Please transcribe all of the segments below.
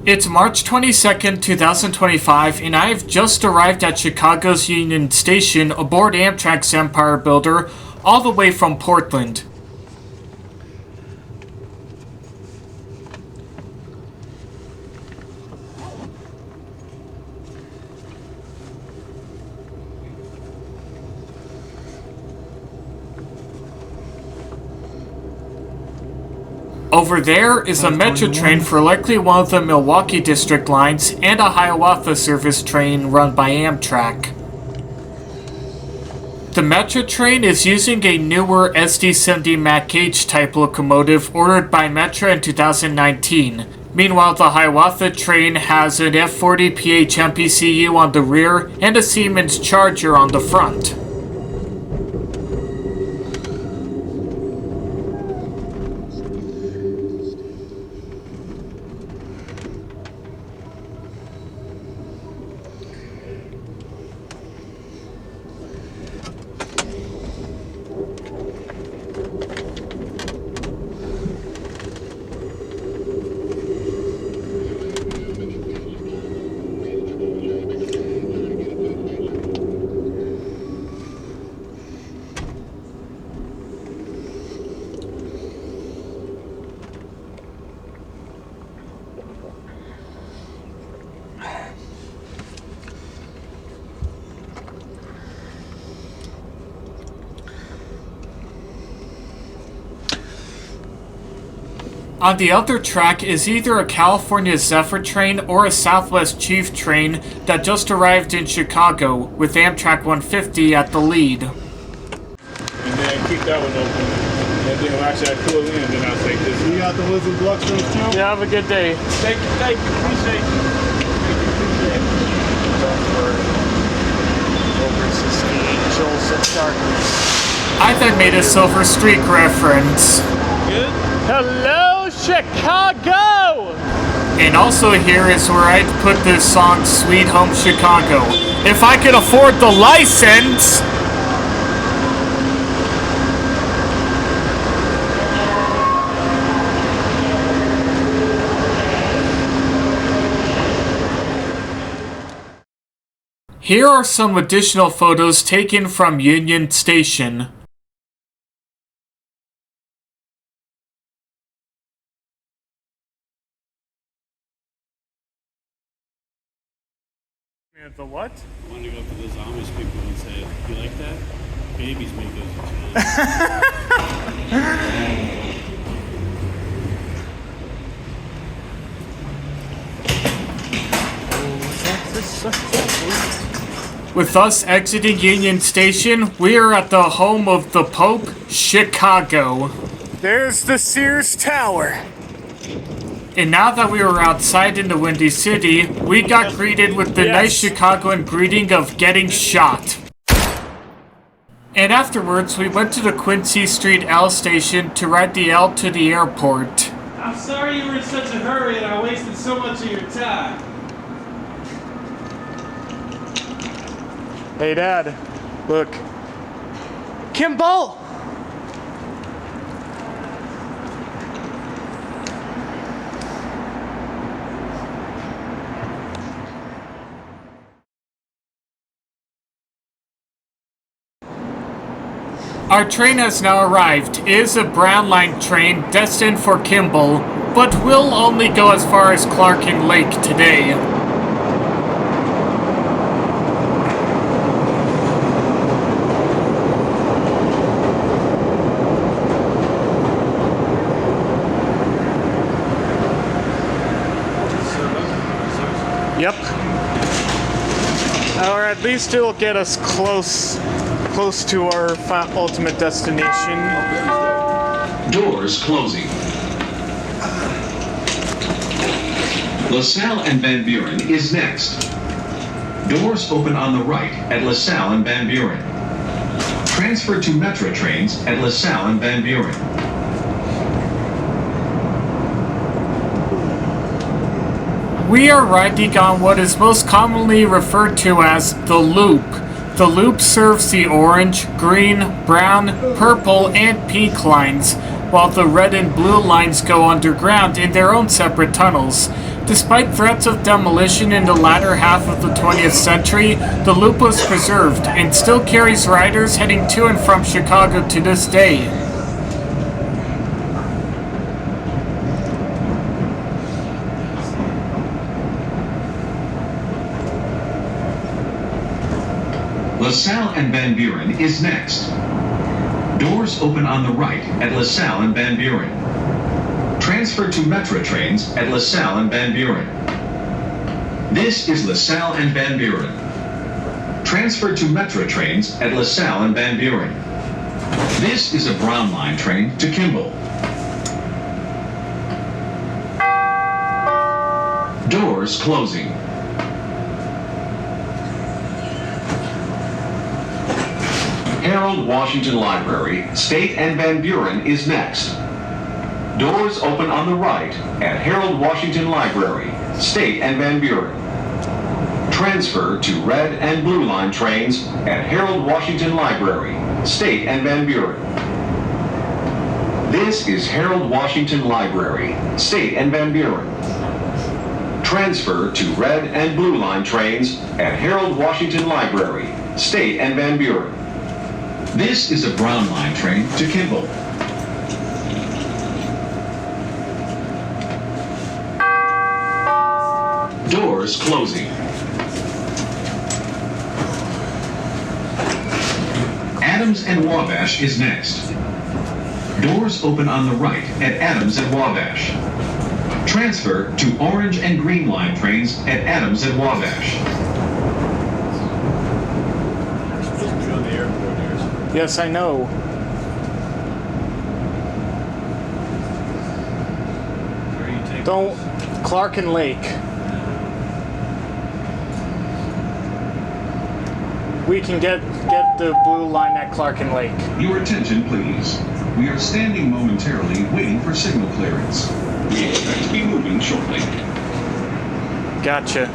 It's March 22nd, 2025, and I have just arrived at Chicago's Union Station aboard Amtrak's Empire Builder, all the way from Portland. Over there is a metro train for likely one of the Milwaukee District lines and a Hiawatha service train run by Amtrak. The metro train is using a newer SD70 Mac-H type locomotive ordered by Metra in 2019. Meanwhile, the Hiawatha train has an F40 PHMPCU on the rear and a Siemens Charger on the front. On the other track is either a California Zephyr train or a Southwest Chief train that just arrived in Chicago, with Amtrak 150 at the lead. And then keep that one open. And then actually I pull in, then I'll take this. You got the Wizard Block Streams too? Yeah, have a good day. Thank you, appreciate it. Over 68 Joel Six Darkness. I then made a Silver Streak reference. Good? Hello, Chicago! And also here is where I'd put this song, Sweet Home Chicago. If I could afford the license! Here are some additional photos taken from Union Station. The what? I wanted to go up to those Amish people and say, you like that? Babies make those. With us exiting Union Station, we are at the home of the Pope, Chicago. There's the Sears Tower. And now that we were outside in the Windy City, we got greeted with the nice Chicagoan greeting of getting shot. And afterwards, we went to the Quincy Street L station to ride the L to the airport. I'm sorry you were in such a hurry and I wasted so much of your time. Hey, Dad. Look. Kimball! Our train has now arrived. It is a Brown Line train destined for Kimball, but will only go as far as Clark and Lake today. Yep. Or at least it'll get us close to our ultimate destination. Doors closing. LaSalle and Van Buren is next. Doors open on the right at LaSalle and Van Buren. Transfer to Metro trains at LaSalle and Van Buren. We are riding on what is most commonly referred to as the Loop. The Loop serves the orange, green, brown, purple, and pink lines, while the red and blue lines go underground in their own separate tunnels. Despite threats of demolition in the latter half of the 20th century, the loop was preserved and still carries riders heading to and from Chicago to this day. LaSalle and Van Buren is next. Doors open on the right at LaSalle and Van Buren. Transfer to Metro trains at LaSalle and Van Buren. This is LaSalle and Van Buren. Transfer to Metro trains at LaSalle and Van Buren. This is a Brown Line train to Kimball. Doors closing. Harold Washington Library, State and Van Buren is next. Doors open on the right at Harold Washington Library, State and Van Buren. Transfer to Red and Blue Line trains at Harold Washington Library, State and Van Buren. This is Harold Washington Library, State and Van Buren. Transfer to Red and Blue Line trains at Harold Washington Library, State and Van Buren. This is a Brown Line train to Kimball. Doors closing. Adams and Wabash is next. Doors open on the right at Adams and Wabash. Transfer to Orange and Green Line trains at Adams and Wabash. Yes, I know. Don't. Clark and Lake. We can get the blue line at Clark and Lake. Your attention, please. We are standing momentarily waiting for signal clearance. We expect to be moving shortly. Gotcha.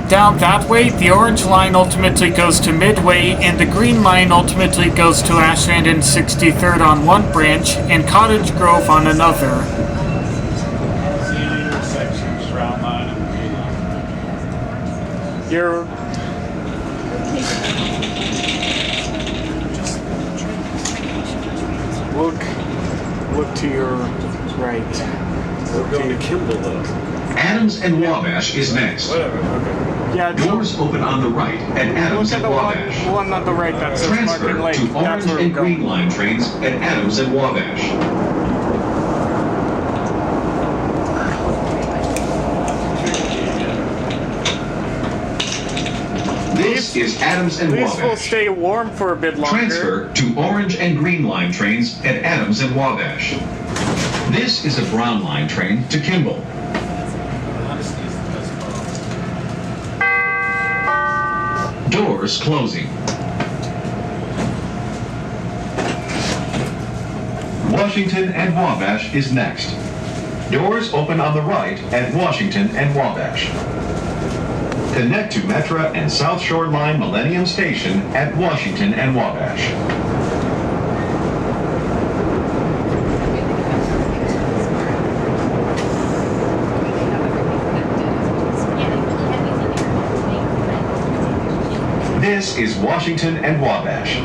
Down that way, the orange line ultimately goes to Midway, and the green line ultimately goes to Ashland and 63rd on one branch, and Cottage Grove on another. See the intersections, Brown Line and Green Line. You're... Look to your right. We're going to Kimball, though. Adams and Wabash is next. Whatever, okay. Yeah, Doors open on the right at Adams look at and the Wabash. one on the right that says Clark Transfer and Lake. to That's Orange where we're and Green going. Line trains at Adams and Wabash. This is Adams and These will Wabash. stay warm for a bit longer. Transfer to Orange and Green Line trains at Adams and Wabash. This is a Brown Line train to Kimball. Honesty is the best part. Doors closing. Washington and Wabash is next. Doors open on the right at Washington and Wabash. Connect to Metra and South Shore Line Millennium Station at Washington and Wabash. This is Washington and Wabash.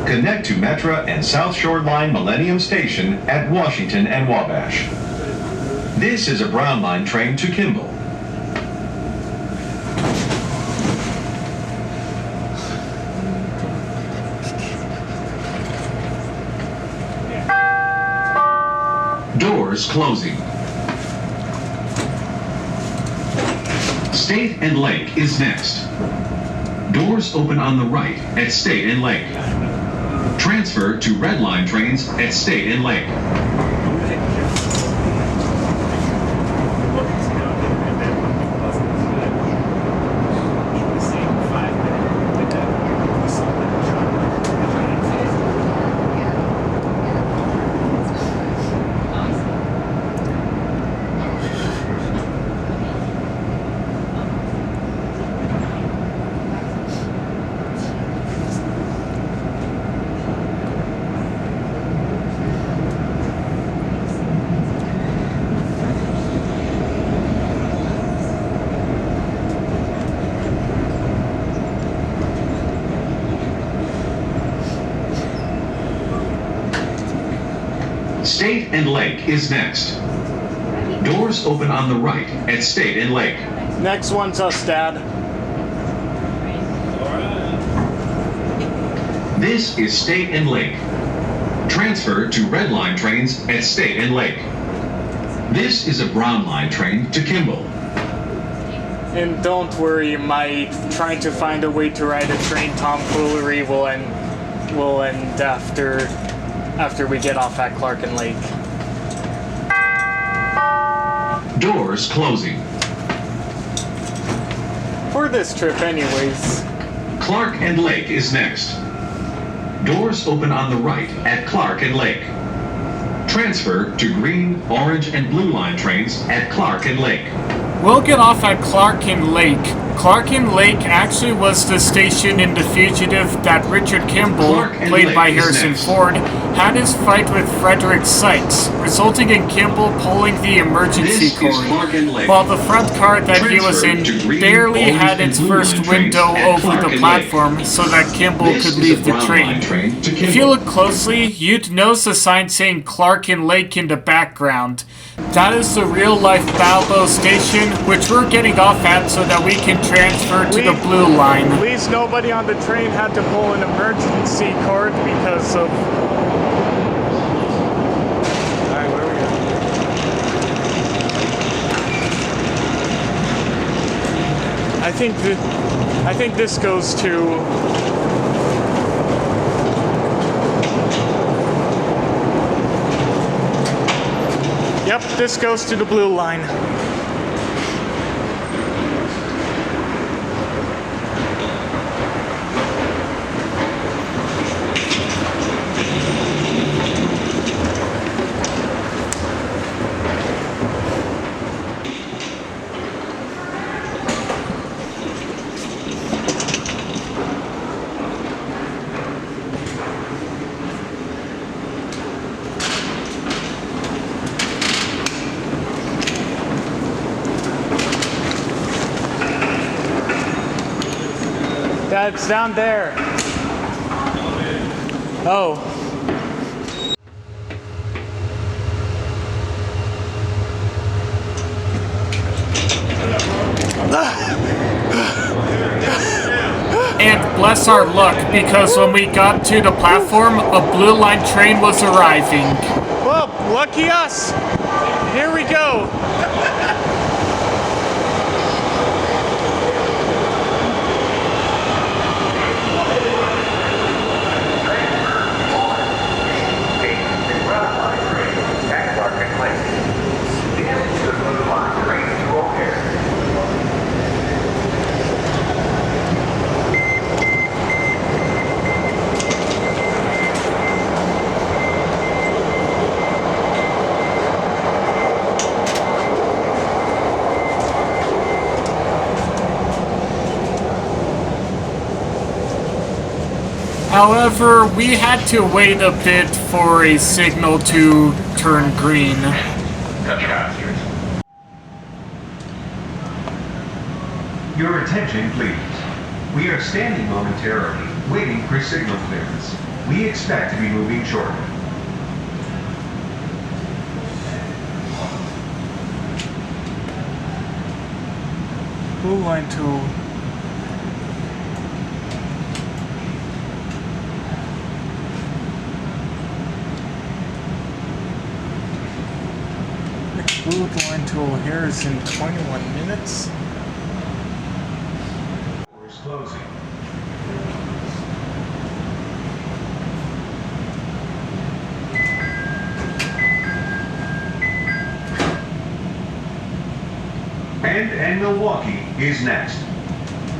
Connect to Metra and South Shore Line Millennium Station at Washington and Wabash. This is a Brown Line train to Kimball. Doors closing. State and Lake is next. Doors open on the right at State and Lake. Transfer to Red Line trains at State and Lake. and Lake is next. Doors open on the right at State and Lake. Next one's us, Dad. This is State and Lake. Transfer to Red Line trains at State and Lake. This is a Brown Line train to Kimball. And don't worry, my trying to find a way to ride a train tomfoolery will end after we get off at Clark and Lake. Doors closing. For this trip anyways. Clark and Lake is next. Doors open on the right at Clark and Lake. Transfer to green, orange, and blue line trains at Clark and Lake. We'll get off at Clark and Lake. Clark and Lake actually was the station in The Fugitive that Richard Kimball, Clark and played Lake by is Harrison next. Ford, had his fight with Frederick Sykes, resulting in Kimball pulling the emergency This is cord, Clark and Lake. while the front car that he was in Transfer to green, barely orange, had and its blue first line trains window at over Clark the and platform so that Kimball This could is leave a the Brown train. Line train to If you Kimball. look closely, you'd notice the sign saying Clark and Lake in the background. That is the real-life Balbo station, which we're getting off at so that we can transfer to the blue line. At least nobody on the train had to pull an emergency cord because of... Alright, where are we going? I think this goes to... Yep, this goes to the blue line. It's down there. Oh. And bless our luck, because when we got to the platform, a blue line train was arriving. Well, lucky us. Here we go. However, we had to wait a bit for a signal to turn green. Your attention, please. We are standing momentarily, waiting for signal clearance. We expect to be moving shortly. Blue line 2. Blue line to O'Hare is in 21 minutes. Doors closing. And Milwaukee is next.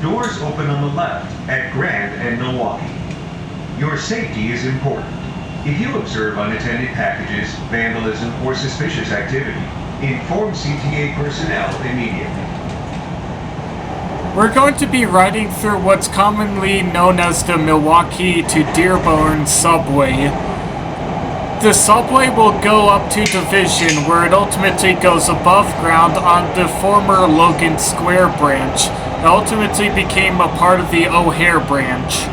Doors open on the left at Grand and Milwaukee. Your safety is important. If you observe unattended packages, vandalism, or suspicious activity, inform CTA personnel immediately. We're going to be riding through what's commonly known as the Milwaukee to Dearborn subway. The subway will go up to Division, where it ultimately goes above ground on the former Logan Square branch. It ultimately became a part of the O'Hare branch.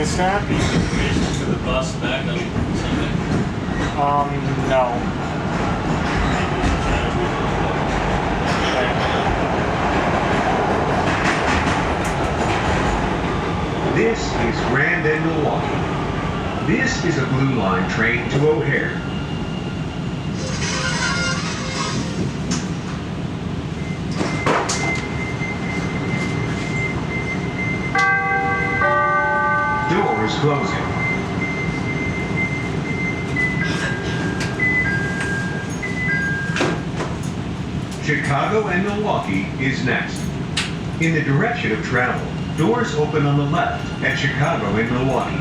missed that? To the bus back on Sunday. No. This is Grand and Milwaukee. This is a Blue Line train to O'Hare. Doors closing. Chicago and Milwaukee is next. In the direction of travel, doors open on the left at Chicago and Milwaukee.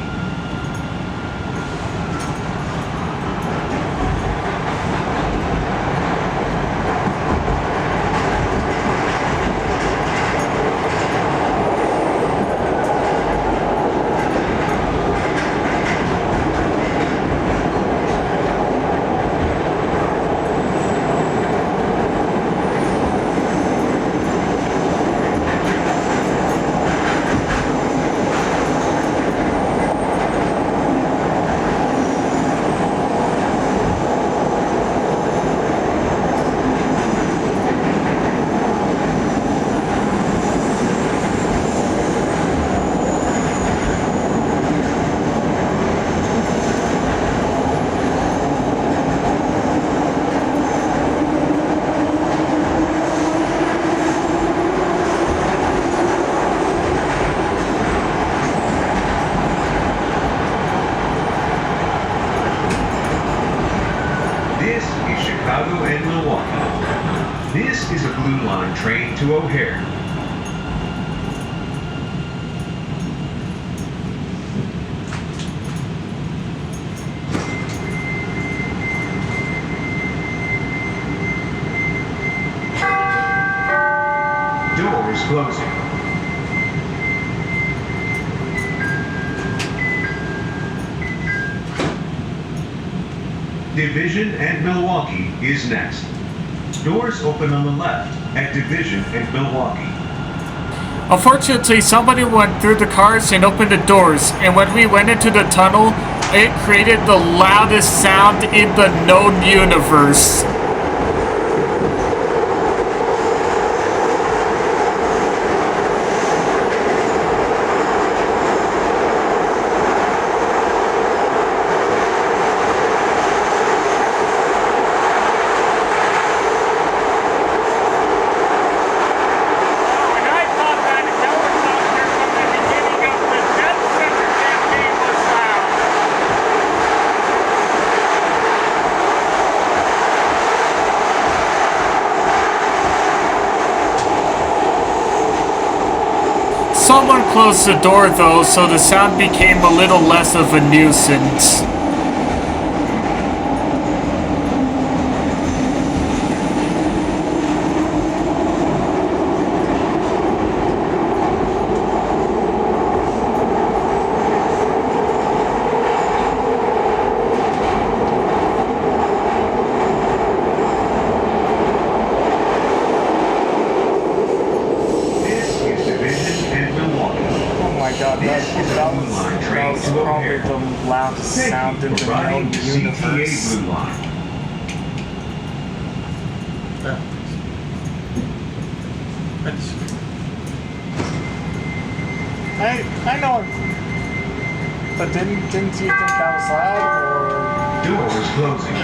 This is Chicago and Milwaukee. This is a Blue Line train to O'Hare. Doors closing. Division and Milwaukee is next. Doors open on the left at Division and Milwaukee. Unfortunately, somebody went through the cars and opened the doors, and when we went into the tunnel, it created the loudest sound in the known universe. Someone closed the door though, so the sound became a little less of a nuisance. Sound in the known Riding to universe. CTA Blue Line. I know. But didn't you think that was loud, or? Doors closing.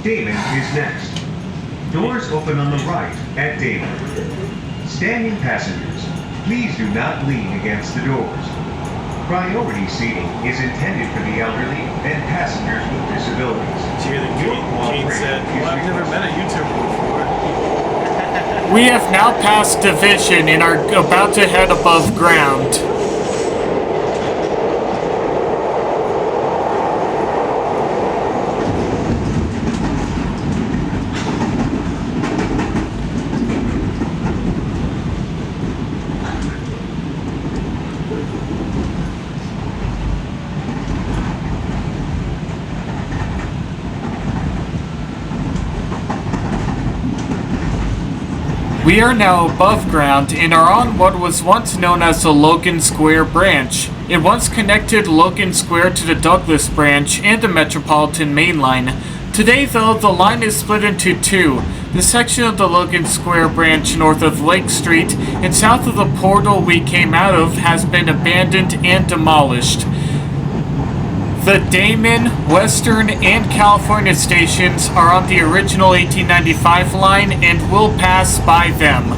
Damon is next. Doors open on the right at Damon. Standing passengers, please do not lean against the doors. Priority seating is intended for the elderly and passengers with disabilities. Did you hear that Gene said, well, I've never met a YouTuber before. We have now passed Division and are about to head above ground. We are now above ground and are on what was once known as the Logan Square branch. It once connected Logan Square to the Douglas branch and the Metropolitan Main Line. Today, though, the line is split into two. The section of the Logan Square branch north of Lake Street and south of the portal we came out of has been abandoned and demolished. The Damon, Western, and California stations are on the original 1895 line and will pass by them.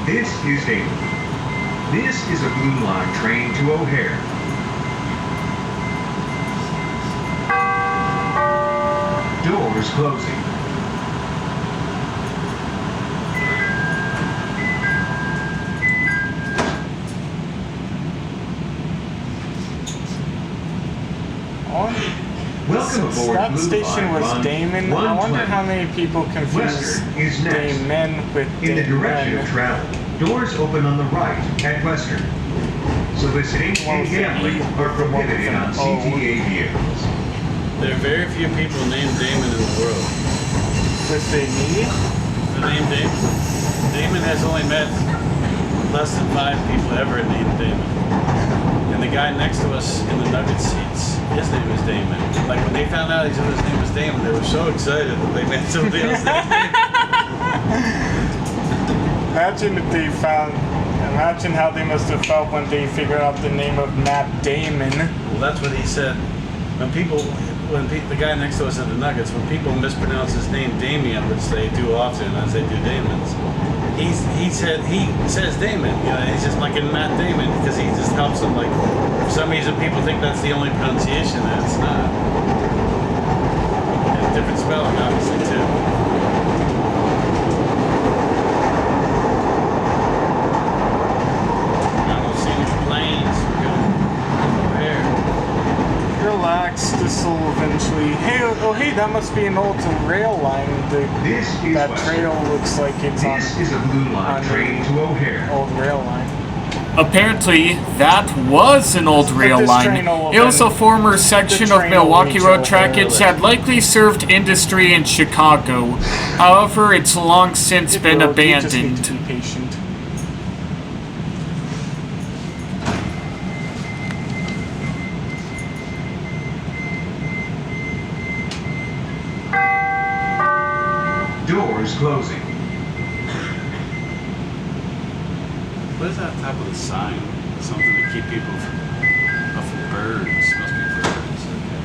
This is Damon. This is a Blue Line train to O'Hare. Doors closing. Welcome aboard That Blue station Line was Run Damon. I wonder 120. how many people confuse Western is next. Damon with In the Damon. direction of travel, doors open on the right at Western. Soliciting and gambling are prohibited on CTA vehicles. There are very few people named Damon in the world. With the E? The name Damon? Damon has only met less than 5 people ever named Damon. And the guy next to us in the Nugget seats, his name is Damon. Like when they found out each other's name was Damon, they were so excited that they met somebody else named Damon. Imagine how they must have felt when they figured out the name of Matt Damon. Well, that's what he said. The guy next to us at the Nuggets, when people mispronounce his name Damien, which they do often as they do Damon's, he says Damon. You know, he's just like in Matt Damon because he just helps them. Like for some reason, people think that's the only pronunciation, and it's not. And different spelling, obviously, too. I don't see any planes. We're going over here. Relax, this will eventually. Hey, that must be an old rail line. This is That Western. trail looks like it's on This is a Blue Line on train to O'Hare. old rail line. Apparently, that was an old rail this line. train will It was a then- former section of train will Milwaukee reach Road over trackage there. that likely served industry in Chicago. However, it's long since been You just need abandoned. to be patient. Doors closing. What is that on top of the sign? Something to keep people off of birds. Must be birds. Okay.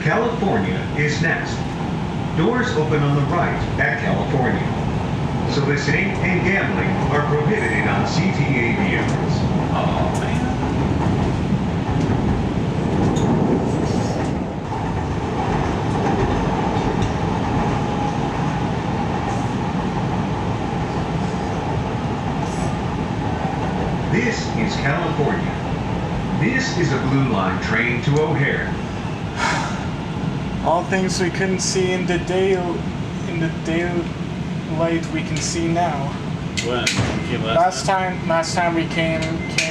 California is next. Doors open on the right at California. Soliciting and gambling are prohibited on CTA vehicles. Oh man. This is California. This is a Blue Line train to O'Hare. All things we couldn't see in the daylight we can see now. When? You came Last time we came,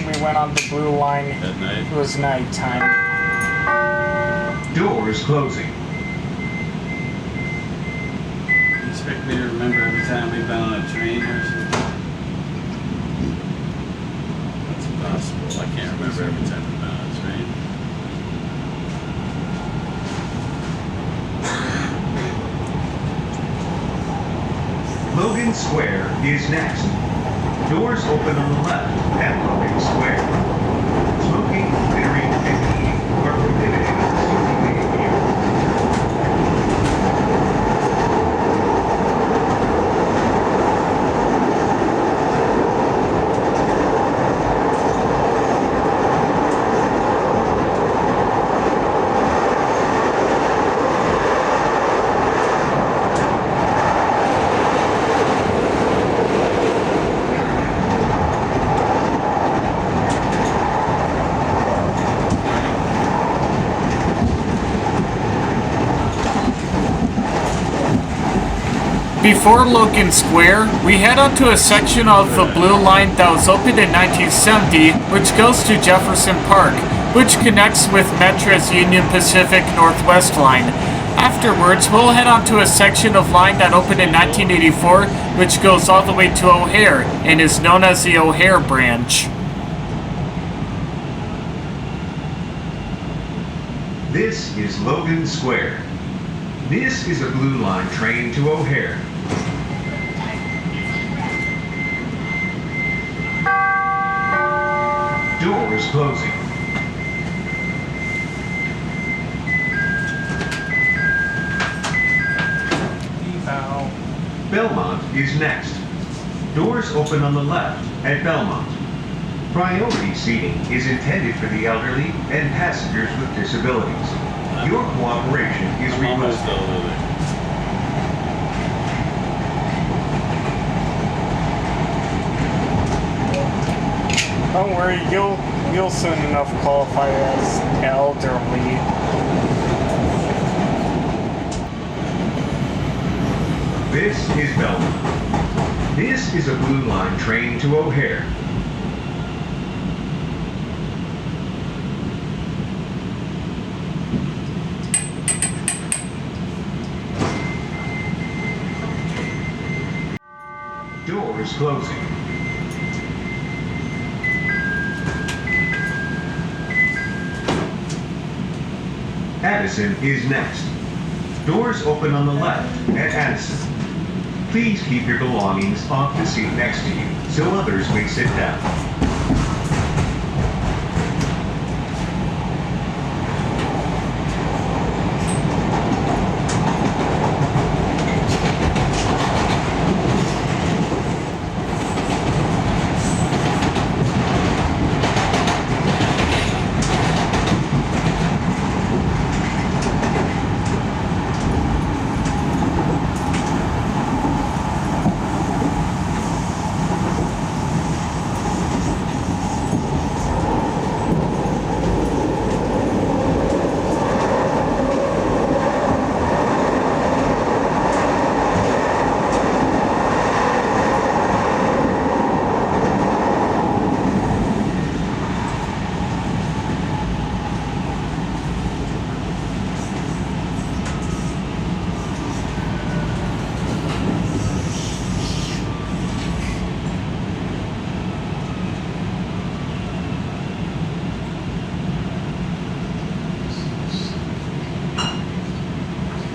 we went on the blue line. At night? It was nighttime. Doors closing. You expect me to remember every time we've been on a train or something? That's impossible. I can't remember every time we've been on a train. Logan Square is next. Doors open on the left at Logan Square. Smoking, littering, and eating are prohibited on CTA vehicles. Before Logan Square, we head onto a section of the Blue Line that was opened in 1970, which goes to Jefferson Park, which connects with Metra's Union Pacific Northwest Line. Afterwards, we'll head onto a section of line that opened in 1984, which goes all the way to O'Hare, and is known as the O'Hare Branch. This is Logan Square. This is a Blue Line train to O'Hare. Doors closing. Belmont is next. Doors open on the left at Belmont. Priority seating is intended for the elderly and passengers with disabilities. Your cooperation is Almost requested. over there. Don't worry, you'll soon enough qualify as elderly. This is Belmont. This is a Blue Line train to O'Hare. Doors closing. Addison is next. Doors open on the left at Addison. Please keep your belongings off the seat next to you so others may sit down.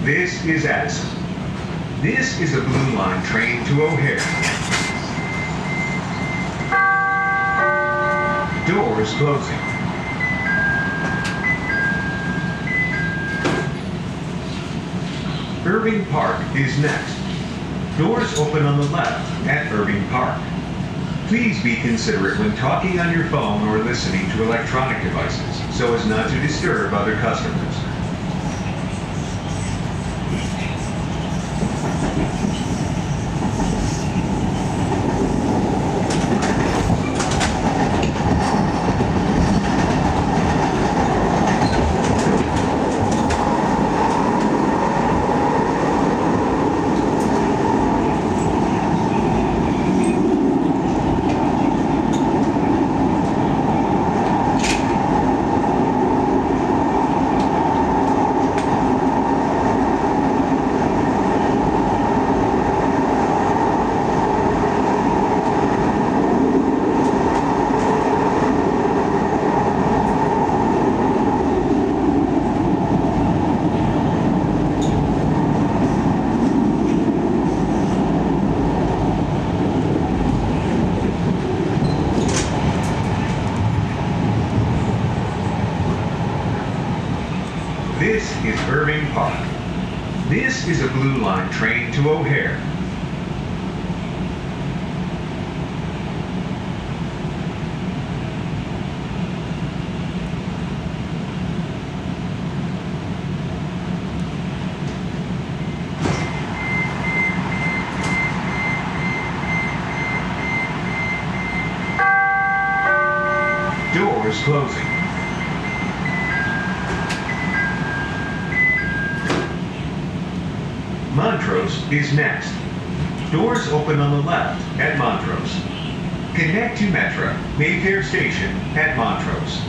This is Addison. This is a Blue Line train to O'Hare. Doors closing. Irving Park is next. Doors open on the left at Irving Park. Please be considerate when talking on your phone or listening to electronic devices so as not to disturb other customers. This is Irving Park. This is a Blue Line train to O'Hare. Doors closing. Montrose is next. Doors open on the left at Montrose. Connect to Metra, Mayfair Station at Montrose.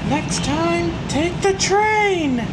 Next time, take the train!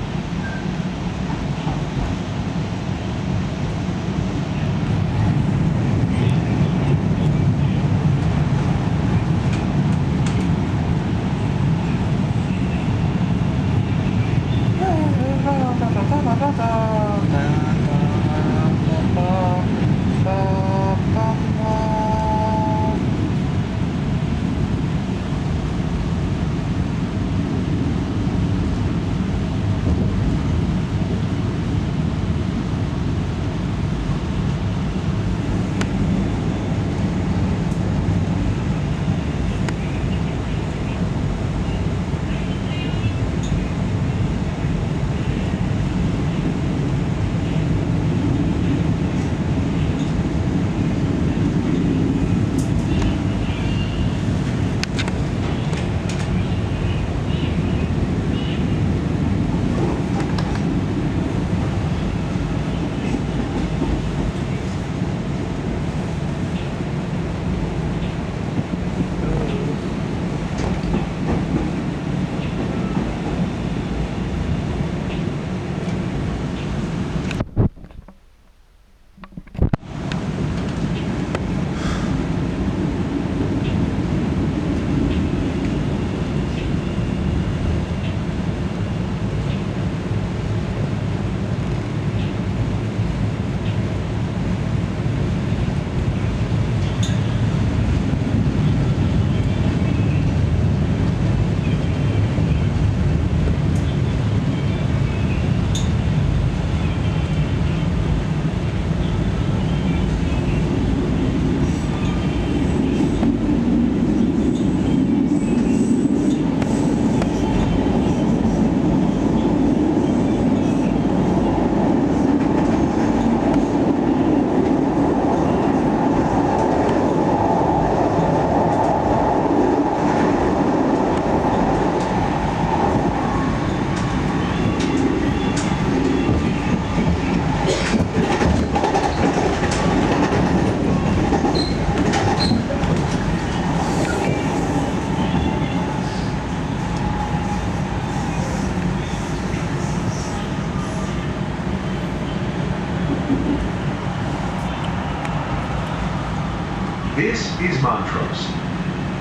This is Montrose.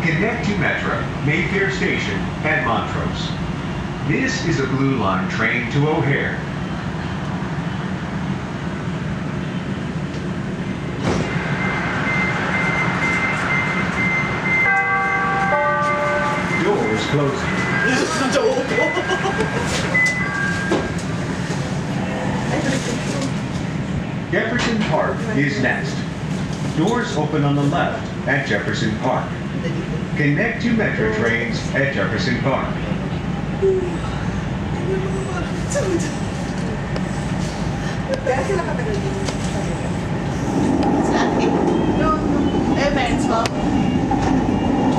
Connect to Metra, Mayfair Station at Montrose. This is a Blue Line train to O'Hare. Doors closing. Jefferson Park is next. Doors open on the left at Jefferson Park. Connect to Metro trains at Jefferson Park. Events ko.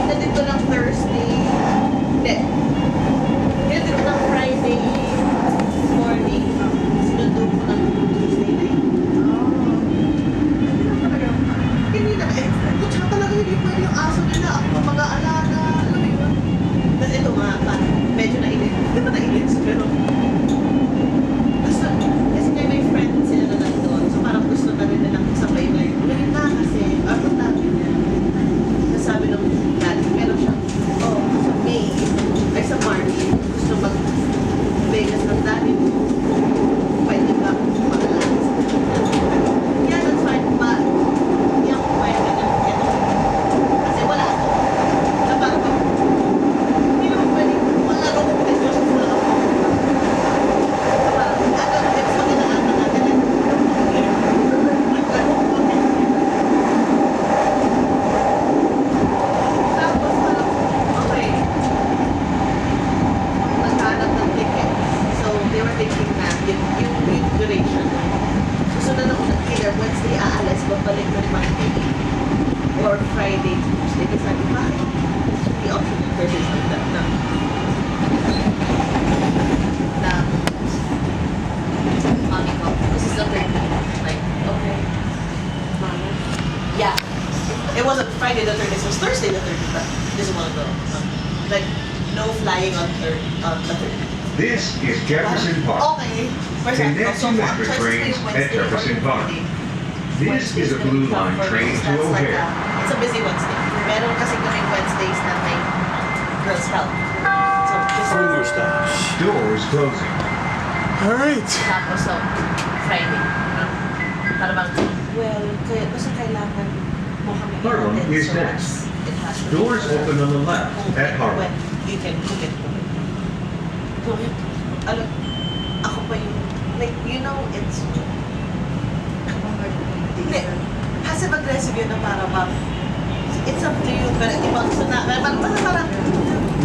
Hinatid ko ng Thursday. Hindi. Hinatid ko ng Friday morning. Sinundo ko ng Tuesday night. Hindi na kung tsaka talaga hindi pwede yung aso nila. Ako pa mag-aalaga. Alam mo yun? Tapos ito nga, medyo nainit. Hindi ba nainit? Pero, basta, kasi may friend sila na nandun. So, This is Jefferson Park. Okay. Connect So to for Metro choices trains is at Wednesday or Jefferson Park. Friday. This Wednesday's is a gonna Blue be Line tough for train us. to That's like O'Hare. it's a busy Wednesday. Meron kasi kaming Wednesdays na may girls' help. So, just Doors closing. Alright. tapos so, Friday. Para bang, well, kaya, basta kailangan mo kami Harlem i-attend, is so next. it has to be Doors open on the left at Harlem. when you can cook it. Alam, ako pa yung, like, you know, it's, hindi, passive-aggressive yun na para bang, it's up to you, pero ibang parang,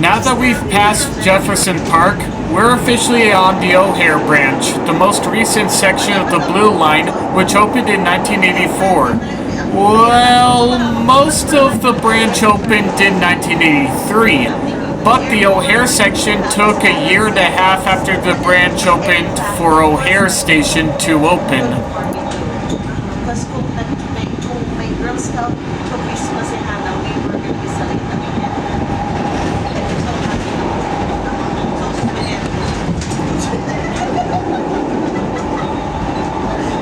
Now that we've passed Jefferson Park, we're officially on the O'Hare branch, the most recent section of the Blue Line, which opened in 1984. Well, most of the branch opened in 1983, but the O'Hare section took a year and a half after the branch opened for O'Hare Station to open. Tapos kung may Girl Scout for Christmas in Hana, we were going to be selling it again. So happy. So spaghetti.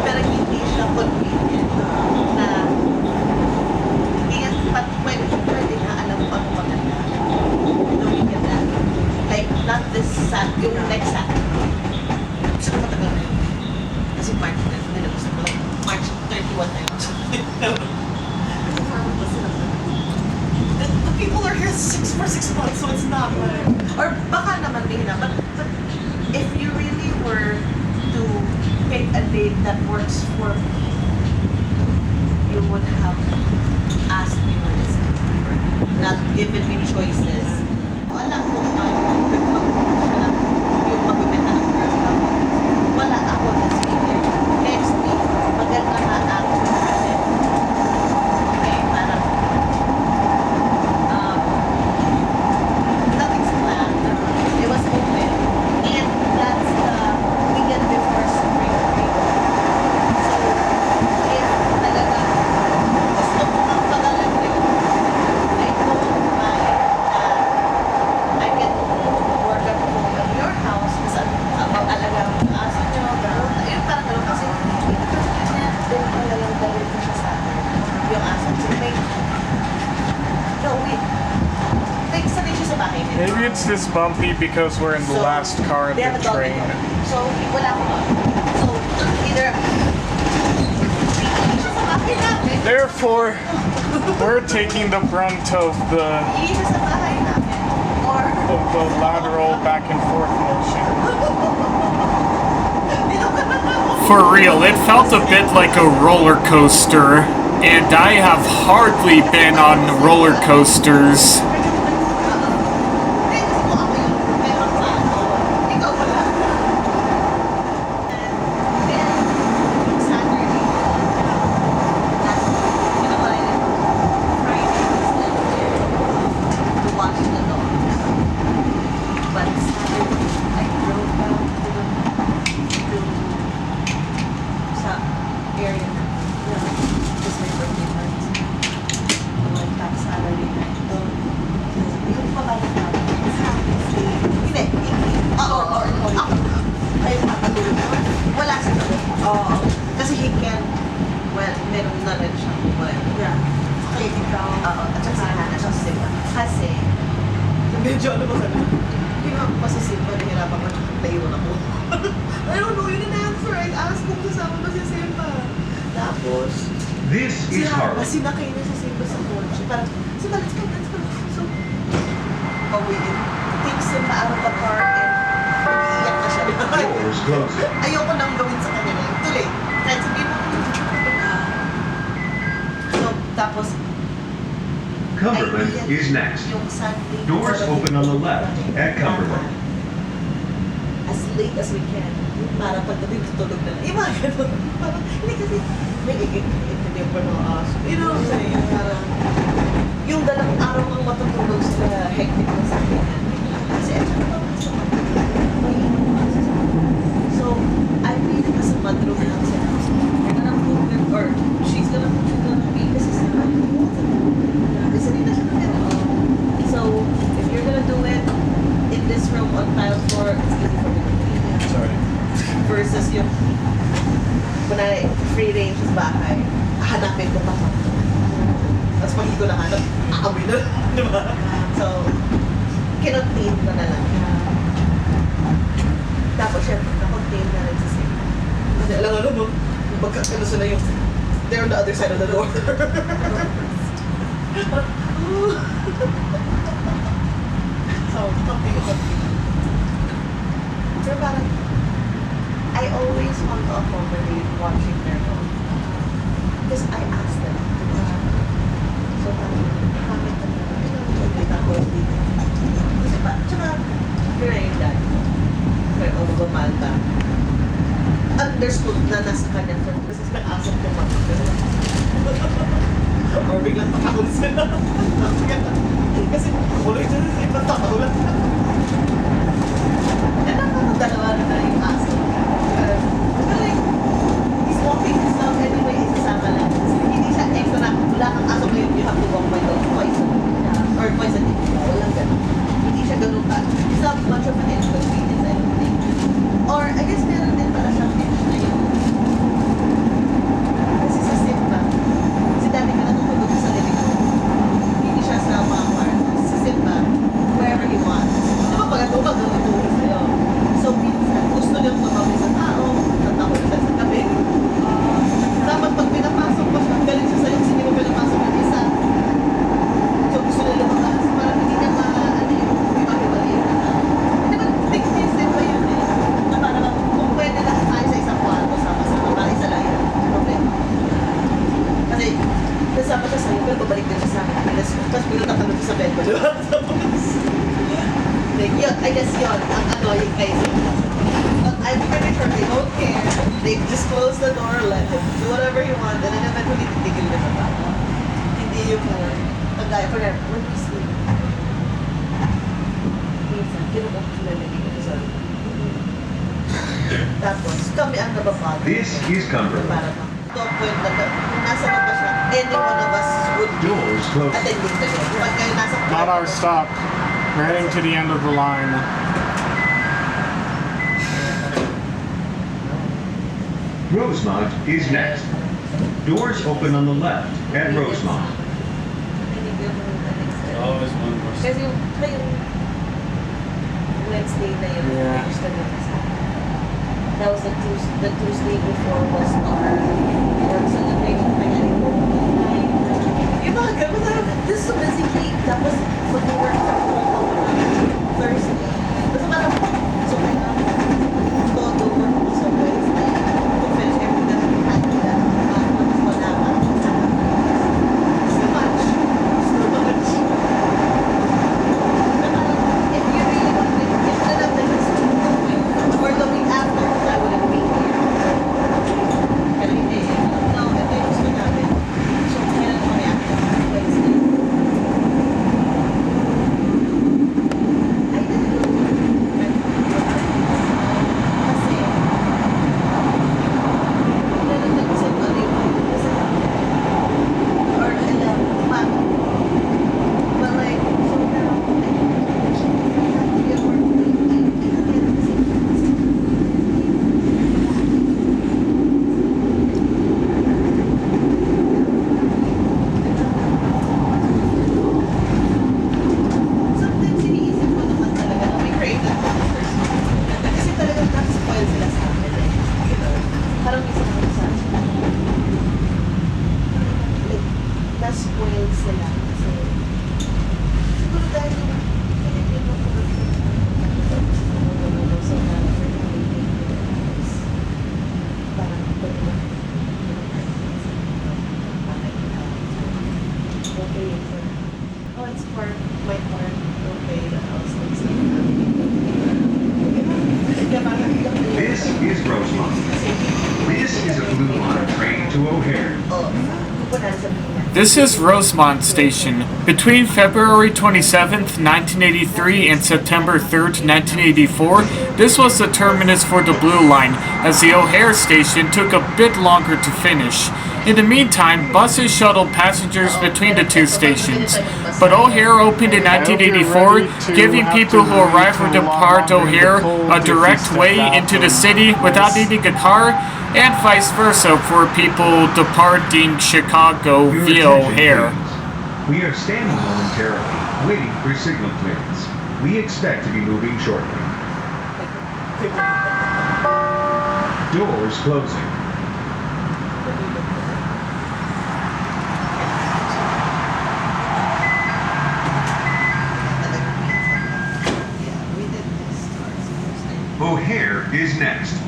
Pero hindi siya convenient na hindi yan pwede na alam mo ano maganda. Doing it that. Like, not this Saturday, yung next Saturday. Gusto ko matagal na yun. Kasi March na, gusto ko lang. March 31 na yun. The people are here for 6 months, so it's not like... Or baka naman din na, but if you really were to pick a date that works for me, you would have asked me when it's not given me choices. Wala ko yung magbibenta ng girls na wala ako na sige. Next week, maganda na ako kasi okay, parang nothing's planned. It was open. And that's the weekend before spring break. So, if talaga gusto ko ng pagalan yun, I told my dad, I can work at home at your house kasi alaga mo ang aso nyo, gano'n. Ayun, parang gano'n kasi doon talagang dalhin ko siya sa akin. Yung aso. So, like, sanay siya sa bahay nila. Maybe it's this bumpy because we're in the last car of They have the a dog train. dog. So, wala ko ba? So, either hindi siya sa bahay namin, Therefore, we're taking the brunt of the hindi siya sa bahay namin, or lateral back and forth motion. For real, it felt a bit like a roller coaster, and I have hardly been on roller coasters. Wala sa Oo. Kasi he can, well, meron na rin siya. Yeah. Okay, ikaw. Oo. At saka si Hannah siya Simba. Kasi, medyo ano ba ka na? Hindi nga ako pa si Simba, nahirapan ko naiwan ako. I don't know, yun an answer. I asked kung kasama ba si Simba. Tapos, This is Harlem. sinakay na si Simba sa kotse. Parang, Simba, let's go, let's go. So, we take Simba out of the car and iiyak na siya. Doors closing. Ayoko nang gawin sa kanya na tuloy. Kahit sabihin mo, so, tapos, Cumberland is next. yung Sunday, Doors open on the left at Cumberland. As late as we can. Para pagdating tutulog na lang. Yung mga ganun. Parang, hindi kasi, may hindi pa ng aso. You know what I'm saying? Parang, yung dalawang araw kang matutulog sila, hectic na sa akin. Kasi, so, I made it as a mother-in-law sa house. I'm gonna cook it, or she's gonna be, kasi sa kasi hindi na siya na. So, if you're gonna do it in this room on tile floor, it's easy versus yung kunwari free range sa bahay, hanapin ko pa. Tapos pag hindi ko nahanap, aamoy na. Diba? So, kinontain ko na lang. Tapos syempre, nakontain na rin sa same. Kasi alam mo, magkakano sila yung they're on the other side of the door. So, konting. Pero parang, I always want to accommodate watching their phone. Because I asked them. So, parang, bakit ka na? Pagkita ko dito. Kasi pa, tsaka, you're yung dad. Kaya ako magmamalta. Understood na nasa kanya. Kasi nag-asap ko mga. Or biglang takakul sila. Kasi uloy dyan sa ibang takakul. And nakakadalawa na yung aso. Pero like, he's walking his dog anyway, isasama lang. So, hindi siya extra na, wala kang aso ngayon, you have to walk my dog twice a week. Or twice a day. Walang ganun. Hindi siya ganun ka. It's not much of an inconvenience, I don't think. Or, I guess meron din pala siyang edge na yun. Kasi sa Simba, kasi dati ka natutulog sa living room. Hindi siya sa mga kwarto. Sa Simba, wherever he wants. Di ba pag natulog, natutulog sa'yo. So, minsan, gusto niyang tumawin sa tao, tatawag siya sa gabi. Dapat pag pinapasok mo siya, galing siya sa'yo kasi hindi mo pinapasok yung isa. So, gusto niya lumabas. Parang hindi niya yung iba-ibali yung tao. Di ba, big things din ba yun eh? Na parang kung pwede lahat tayo sa isang kwarto, sama-sama, parang isa lang yun. Problema. Kasi, nasama siya sa'yo, pero babalik din siya sa akin. Tapos pinunta ka nun sa bed mo, di ba? Like, yun, I guess yun, ang annoying case. But I'm pretty sure they don't care. They just close the door, let him do whatever he wants, and then eventually titigil na ba? Hindi yung kagaya. For example, when we sleep, minsan, kinukong kilalagay ko sa tapos, kami ang nababado. This is Cumberland. Para pa. To a point na kung nasa baba siya, any one of us would be Doors closed. attending to him. Pag kayo nasa Not our stop. We're heading to the end of the line. Rosemont is next. Doors open on the left at Rosemont. Always one more. Kasi yung Wednesday na yun, Yeah. register na kasi. That was the Tuesday before was our work celebration. Yung mga ganun, this is a busy week. Tapos, mag-work from home Thursday. Basta parang, so my God, todo work ko sa Wednesday. To finish everything that we had to that. Tapos wala pa. It's too much. It's too much. But parang, if you really want to, if you love the for the week after, I wouldn't be here. Pero hindi. No, ito yung gusto namin. So, kailan kami after Wednesday? I didn't know. Kasi, nalaglag ko sa bali mo. Kasi, or alam, but like, so now, I have to get work. Sometimes iniisip ko naman talaga na may creative process. Kasi talagang na-spoil sila sa akin eh. You know, parang minsan ako sa like, na-spoil sila kasi siguro dahil yung Filipino production so na parang okay, oh, it's for my part. Okay, the house looks like that. This is Rosemont. This is a Blue Line train to O'Hare. Oh, kukunan sa Pinas. This is Rosemont Station. Between February 27th, 1983 and September 3rd, 1984, this was the terminus for the Blue Line, as the O'Hare station took a bit longer to finish. In the meantime, buses shuttled passengers between the two stations, but O'Hare opened in 1984, giving people who arrive or depart O'Hare a direct way into the city without needing a car, and vice versa for people departing Chicago via O'Hare. We are standing momentarily, waiting for signal clearance. We expect to be moving shortly. Doors closing. O'Hare is next.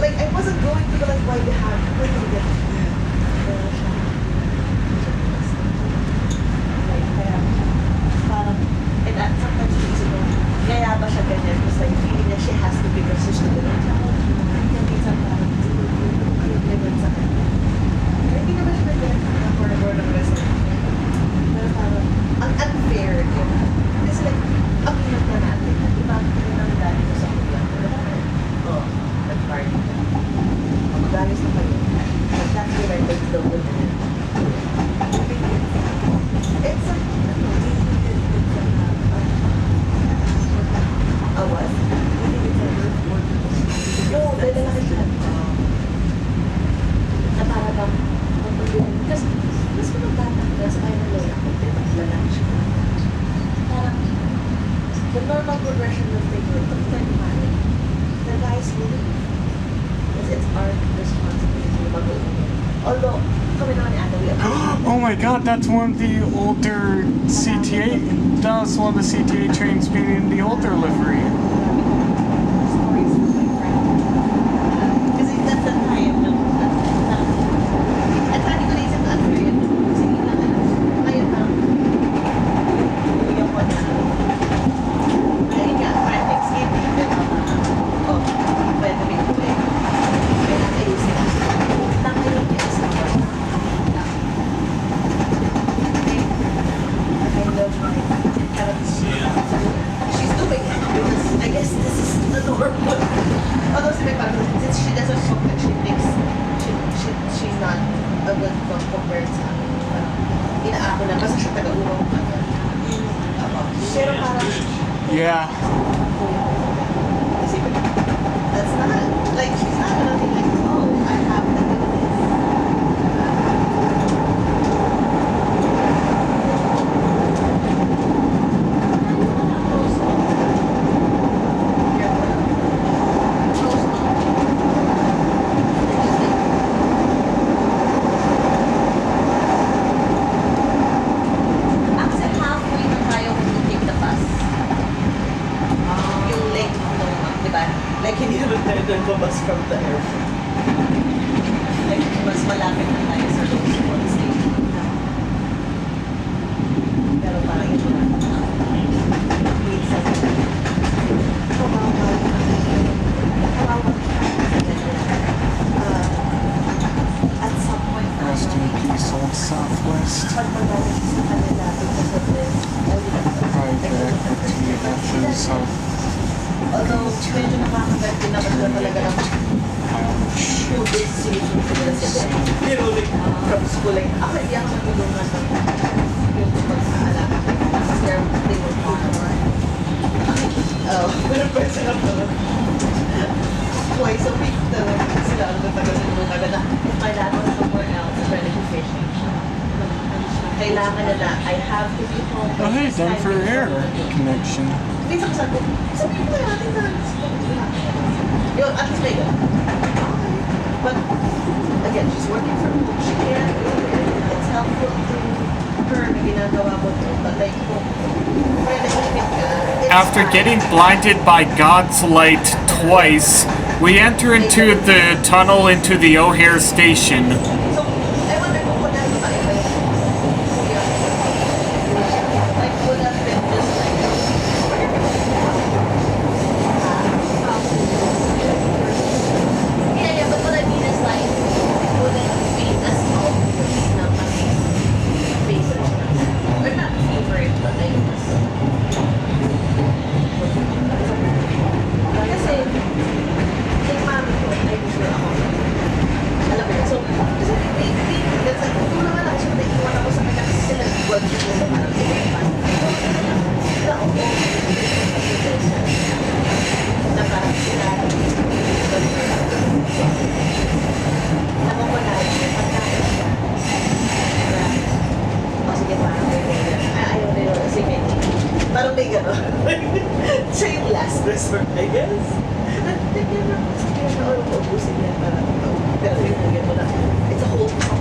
Like, I wasn't going to, but like, why they have, why did they get parang, and at sometimes isip ko, kaya ba siya ganyan? Because like, feeling niya she has to be because she's not ganyan. Kaya minsan parang, ganyan sa kanya. Kaya hindi naman siya ganyan for the board of wrestling. Pero parang, ang unfair, yun. Kasi like, ang ingat na natin, di ba, yun ang dali ko sa kuya. Oh, nag-party ka. Magalis na kayo. But that's the right way to do it. It's a, awas. No, dahil lang siya. Na para bang, kasi, mas kumagtatang ka sa kayo na lola ko, lalaki siya. Parang, the normal progression of things will put them married. The guys will leave. Because it's our responsibility to mag-uwi. Although, kami naman ni Ate, we appreciate Oh my god, that's one of the older CTA. That's one of the CTA trains being in the older livery. stories from my friend. Kasi that's the time na at saka hindi ko naisip na unfair yun. Kasi hindi lang ngayon na kuya ko na ayun nga, parang Thanksgiving oh, pwede kami uwi. Kaya naayusin na ngayon yung asawa na I love my she's doing it because I guess this is the normal. Although sabi parang since she doesn't cook and she thinks she's not a good cook compared sa akin. Inaako na basta siya taga-umaw ka. Pero parang Yeah. kasi that's not like she's not gonna be like oh I have to do this. Actually, halfway na tayo when we take the bus. Yung length no, di ba? Like, hindi naman tayo nagbabas from the airport. Like, mas malapit na tayo sa Roosevelt Station. Pero parang yun na. Minsan, kawawa. At some point, Rest in peace, Old Southwest. pag magalit sa kanila because of this, Private equity hedges of although medyo nakakagat din naman na talaga ng school decision sila sila. Pero like, from school, like, ako hindi ako natulungan ng yung pagsaalaga. Kasi they were farmer. Oh, pero pwede sila pa. Twice a week talaga sila ang nagtaga-sinulungan na if my dad was somewhere else, ready to fishing. Kailangan na I have to be home. Oh, hey, done for air connection. Minsan ko sabi ko natin na yun, at least may ganun. Okay. But, again, she's working from home. She can't do it. It's helpful to her na ginagawa mo to. But like, kung nag-limit ka, it's After fine. getting blinded by God's light twice, we enter into the tunnel into the O'Hare station. So, siya ubusin niya para pero yung mo na it's a whole pot.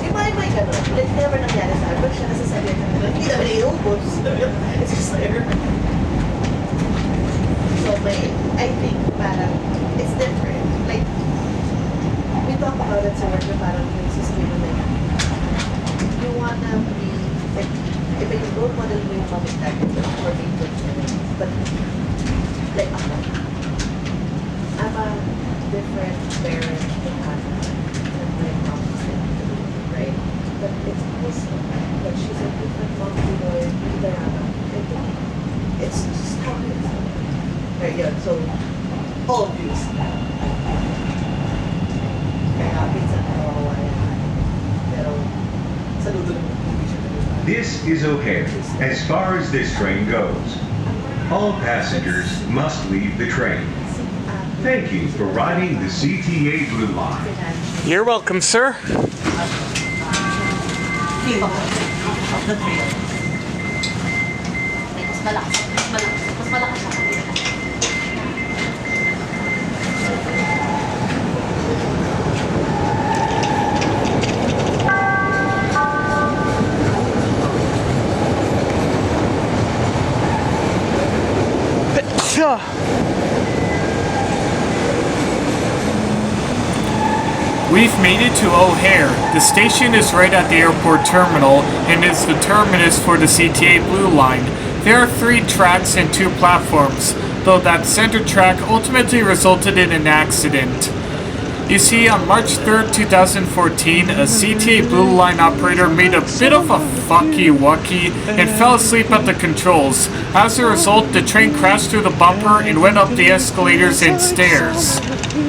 Di ba may gano'n? Like never nangyari sa akin. But siya nasasabi na hindi naman iubos. It's just there. So I think parang it's different. Like we talk about it sa work na parang yung system na you wanna be like iba yung role model mo yung mami dad or maybe but like ako I'm a different parent than my mom right? But it's also that she's a different mom to Diana. I think it's just how it is. Right, yeah, so obvious na. Kaya minsan nakawawa yan. Pero saludo naman hindi siya nagagawa. This is O'Hare as far as this train goes. All passengers must leave the train. Thank you for riding the CTA Blue Line. You're welcome, sir. Mas malakas ako. We've made it to O'Hare. The station is right at the airport terminal and is the terminus for the CTA Blue Line. There are 3 tracks and 2 platforms, though that center track ultimately resulted in an accident. You see, on March 3rd, 2014, a CTA Blue Line operator made a bit of a fucky-wucky and fell asleep at the controls. As a result, the train crashed through the bumper and went up the escalators and stairs.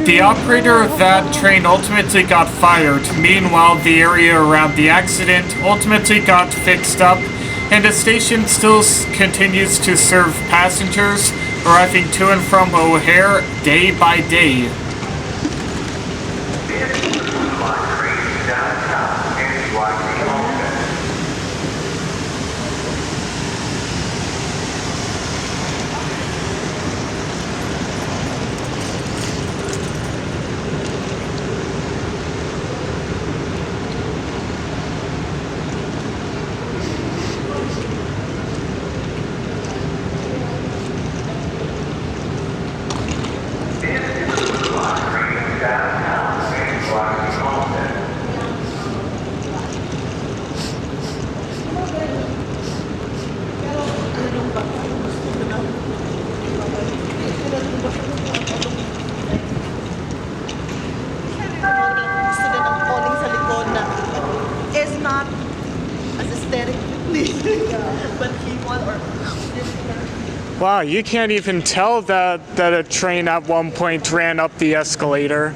The operator of that train ultimately got fired. Meanwhile, the area around the accident ultimately got fixed up, and the station still continues to serve passengers arriving to and from O'Hare day by day. Wow, you can't even tell that a train at one point ran up the escalator.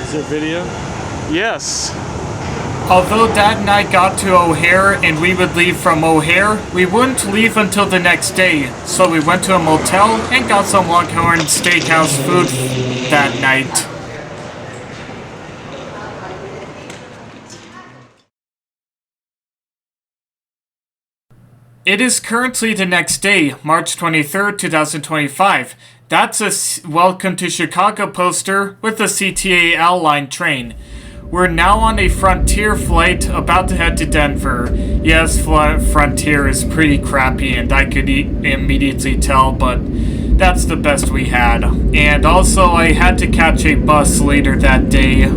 Is there video? Yes. Although Dad and I got to O'Hare and we would leave from O'Hare, we wouldn't leave until the next day, so we went to a motel and got some Longhorn Steakhouse food that night. It is currently the next day, March 23rd, 2025. That's a Welcome to Chicago poster with the CTA L line train. We're now on a Frontier flight about to head to Denver. Yes, Frontier is pretty crappy and I could immediately tell, but that's the best we had. And also I had to catch a bus later that day.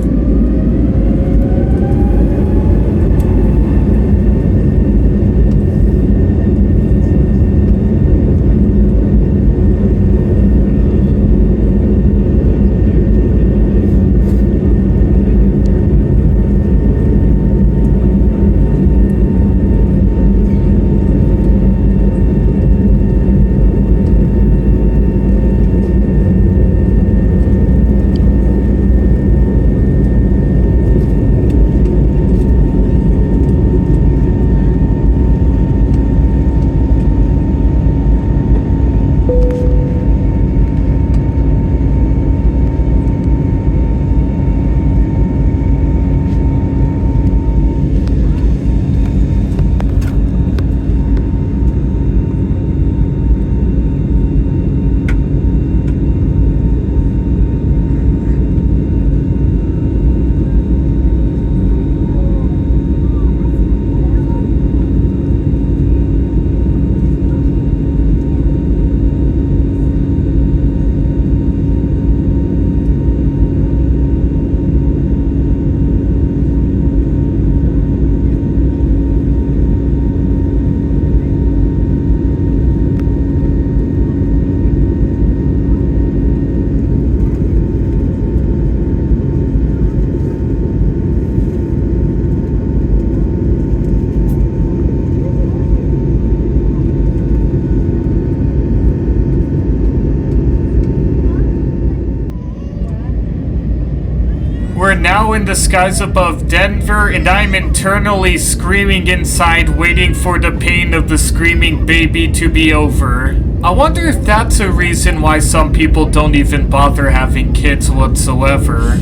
now in the skies above Denver, and I'm internally screaming inside, waiting for the pain of the screaming baby to be over. I wonder if that's a reason why some people don't even bother having kids whatsoever.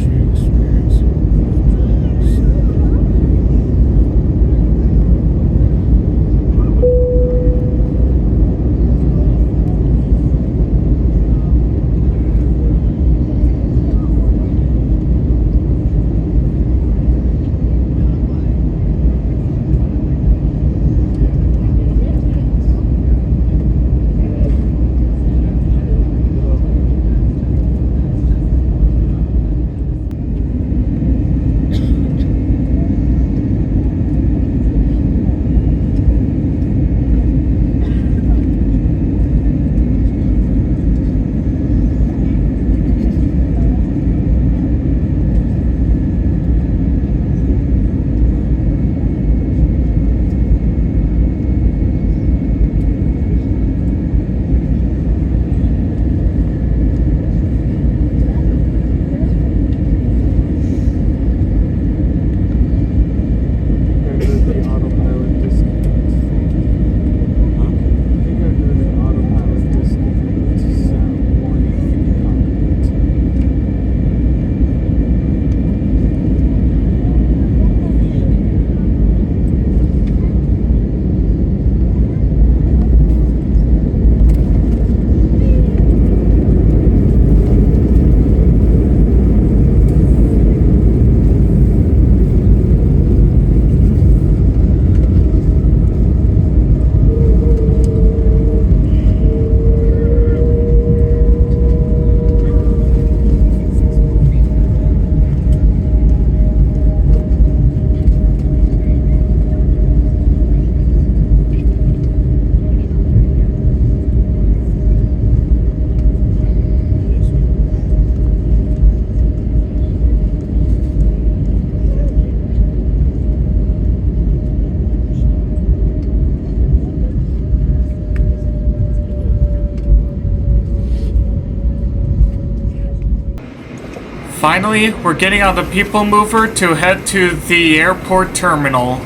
Finally, we're getting on the people mover to head to the airport terminal.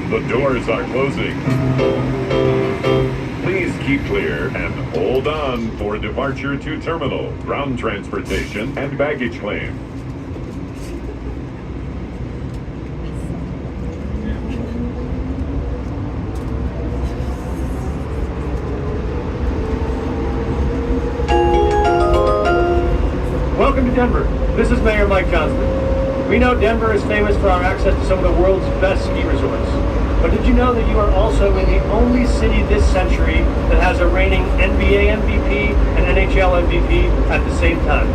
The doors are closing. Please keep clear and hold on for departure to terminal, ground transportation, and baggage claim. Welcome to Denver. This is Mayor Mike Johnston. We know Denver is famous for our access to some of the world's best ski resorts. But did you know that you are also in the only city this century that has a reigning NBA MVP and NHL MVP at the same time?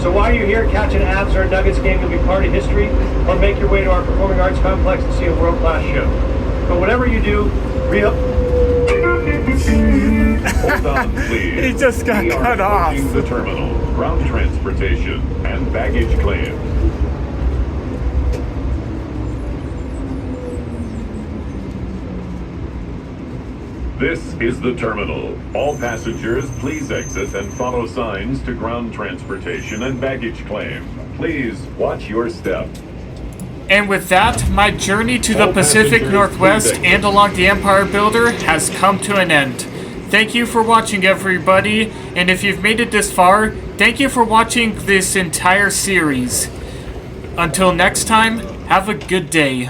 So while you're here, catch an Avs or a Nuggets game and be part of history, or make your way to our performing arts complex to see a world-class show. But whatever you do, Hold on, please. He just got We are cut off. approaching the terminal, ground transportation, and baggage claim. This is the terminal. All passengers, please exit and follow signs to ground transportation and baggage claim. Please watch your step. And with that, my journey to the All Pacific passengers, Northwest please and along the Empire Builder has come to an end. Thank you for watching, everybody, and if you've made it this far, thank you for watching this entire series. Until next time, have a good day.